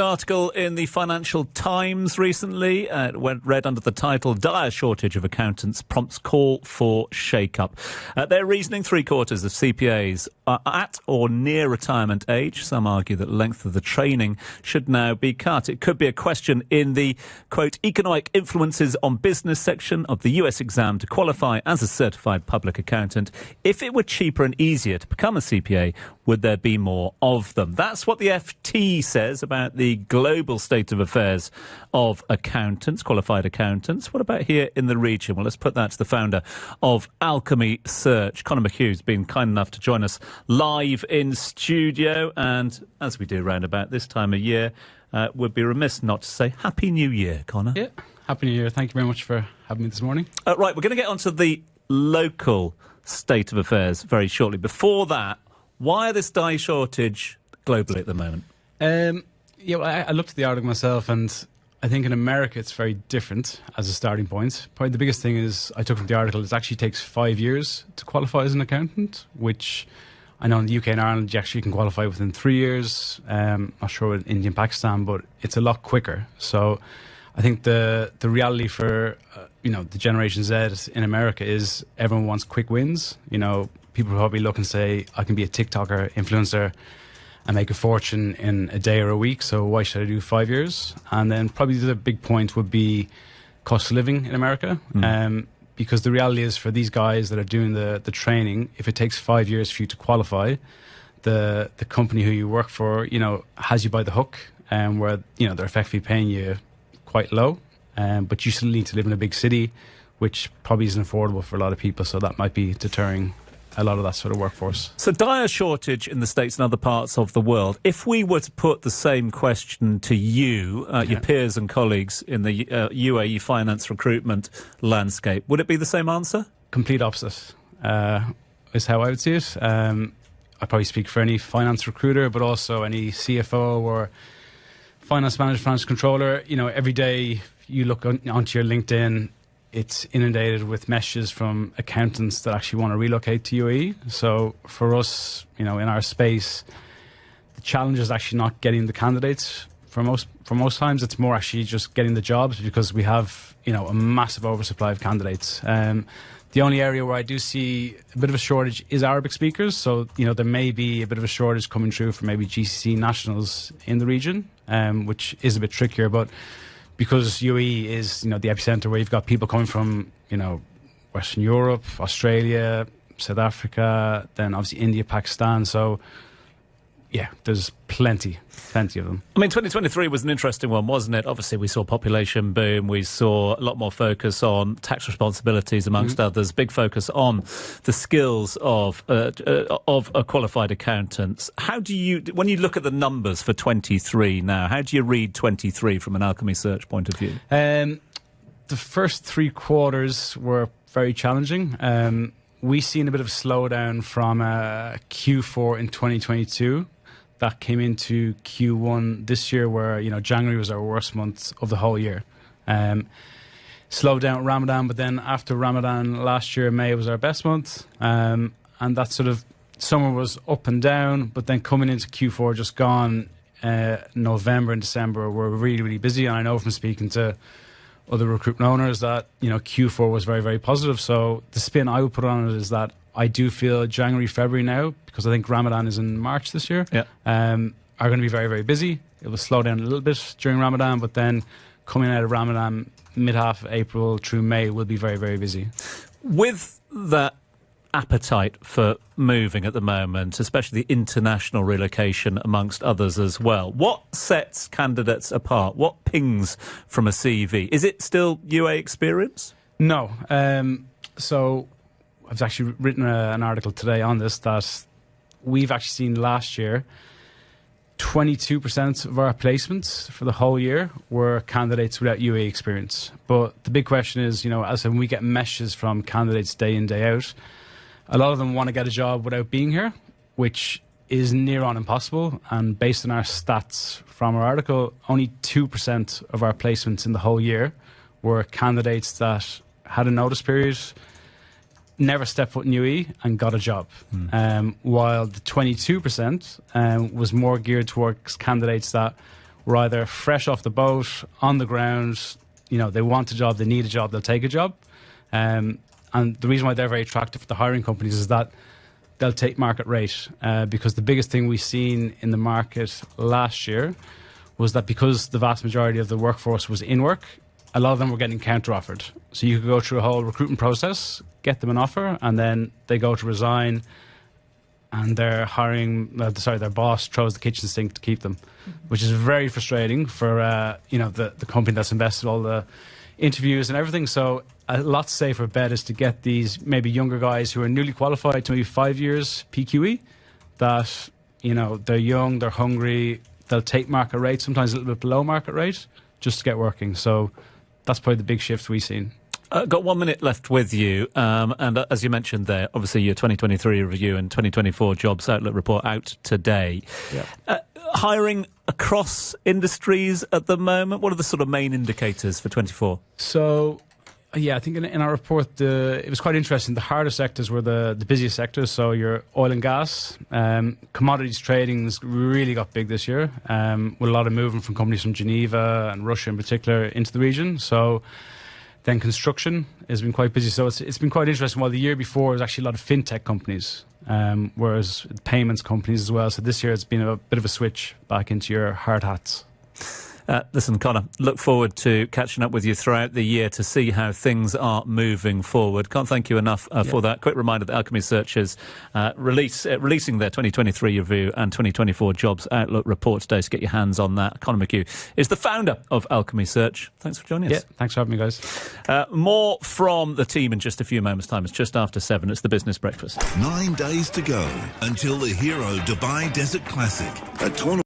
Article in the Financial Times recently read under the title "Dire Shortage of Accountants Prompts Call for Shake-Up." Their reasoning: 3/4 of CPAs are at or near retirement age. Some argue that length of the training should now be cut. It could be a question in the, quote, economic influences on business section of the US exam to qualify as a certified public accountant. If it were cheaper and easier to become a CPA, would there be more of them? That's what the FT says about the global state of affairs of accountants, qualified accountants. What about here in the region? Well, let's put that to the founder of Alchemy Search. Conor McHugh has been kind enough to join us live in studio. And as we do round about this time of year, would be remiss not to say Happy New Year, Conor. Yeah, Happy New Year. Thank you very much for having me this morning. Right, we're going to get onto the local state of affairs very shortly. Before that, why this dire shortage globally at the moment? Yeah, well, I looked at the article myself, and I think in America it's very different as a starting point. Probably the biggest thing is I took from the article, it actually takes 5 years to qualify as an accountant, which I know in the UK and Ireland you actually can qualify within 3 years. Not sure with India and Pakistan, but it's a lot quicker. So I think the reality for the Generation Z in America is everyone wants quick wins. People probably look and say, I can be a TikToker, influencer, and make a fortune in a day or a week, so why should I do 5 years? And then probably the big point would be cost of living in America. Because the reality is for these guys that are doing the training, if it takes 5 years for you to qualify, the company who you work for, has you by the hook, where, they're effectively paying you quite low, but you still need to live in a big city, which probably isn't affordable for a lot of people, so that might be deterring a lot of that sort of workforce. So dire shortage in the States and other parts of the world. If we were to put the same question to you, your peers and colleagues in the UAE finance recruitment landscape, would it be the same answer? Complete opposite is how I would see it. I probably speak for any finance recruiter, but also any CFO or finance manager, finance controller. Every day you look onto your LinkedIn, it's inundated with messages from accountants that actually want to relocate to UAE. So for us, in our space, the challenge is actually not getting the candidates. For most times, it's more actually just getting the jobs, because we have a massive oversupply of candidates. The only area where I do see a bit of a shortage is Arabic speakers. So there may be a bit of a shortage coming through for maybe GCC nationals in the region, which is a bit trickier, but because UAE is, the epicenter where you've got people coming from, Western Europe, Australia, South Africa, then obviously India, Pakistan. So, yeah, there's plenty of them. I mean, 2023 was an interesting one, wasn't it? Obviously, we saw population boom. We saw a lot more focus on tax responsibilities, amongst others. Big focus on the skills of qualified accountants. How do you, when you look at the numbers for 23 now, how do you read 23 from an Alchemy Search point of view? The first 3 quarters were very challenging. We've seen a bit of a slowdown from Q4 in 2022. That came into Q1 this year, where January was our worst month of the whole year. Slowed down at Ramadan, but then after Ramadan last year, May was our best month, and that sort of summer was up and down. But then coming into Q4, just gone, November and December were really, really busy. And I know from speaking to other recruitment owners that Q4 was very, very positive. So the spin I would put on it is that I do feel January, February now, because I think Ramadan is in March this year, are going to be very, very busy. It will slow down a little bit during Ramadan, but then coming out of Ramadan, mid-half of April through May will be very, very busy. With that appetite for moving at the moment, especially the international relocation amongst others as well, what sets candidates apart? What pings from a CV? Is it still UA experience? No. So I've actually written an article today on this, that we've actually seen last year 22% of our placements for the whole year were candidates without UA experience. But the big question is, as when we get messages from candidates day in, day out, a lot of them want to get a job without being here, which is near on impossible. And based on our stats from our article, only 2% of our placements in the whole year were candidates that had a notice period, never stepped foot in UE and got a job. While the 22% was more geared towards candidates that who are either fresh off the boat, on the ground, they want a job, they need a job, they'll take a job. And the reason why they're very attractive for the hiring companies is that they'll take market rate, because the biggest thing we've seen in the market last year was that because the vast majority of the workforce was in work, a lot of them were getting counter-offered. So you could go through a whole recruitment process, get them an offer, and then they go to resign, and their boss throws the kitchen sink to keep them, which is very frustrating for the company that's invested all the interviews and everything. So a lot safer bet is to get these maybe younger guys who are newly qualified to maybe 5 years PQE, that they're young, they're hungry, they'll take market rate, sometimes a little bit below market rate, just to get working. So that's probably the big shift we've seen. Got 1 minute left with you, and as you mentioned there, obviously your 2023 review and 2024 jobs outlook report out today. Yeah. Hiring across industries at the moment, what are the sort of main indicators for 24? So, I think in our report, it was quite interesting. The harder sectors were the busiest sectors. So your oil and gas, commodities trading's really got big this year, with a lot of movement from companies from Geneva and Russia in particular into the region. So then construction has been quite busy. So it's been quite interesting. While the year before was actually a lot of fintech companies, whereas payments companies as well. So this year it's been a bit of a switch back into your hard hats. Listen, Conor, look forward to catching up with you throughout the year to see how things are moving forward. Can't thank you enough for that. Quick reminder that Alchemy Search is releasing their 2023 review and 2024 jobs outlook report today, so get your hands on that. Conor McHugh is the founder of Alchemy Search. Thanks for joining us. Yeah, thanks for having me, guys. More from the team in just a few moments' time. It's just after 7. It's the Business Breakfast. 9 days to go until the Hero Dubai Desert Classic. A tournament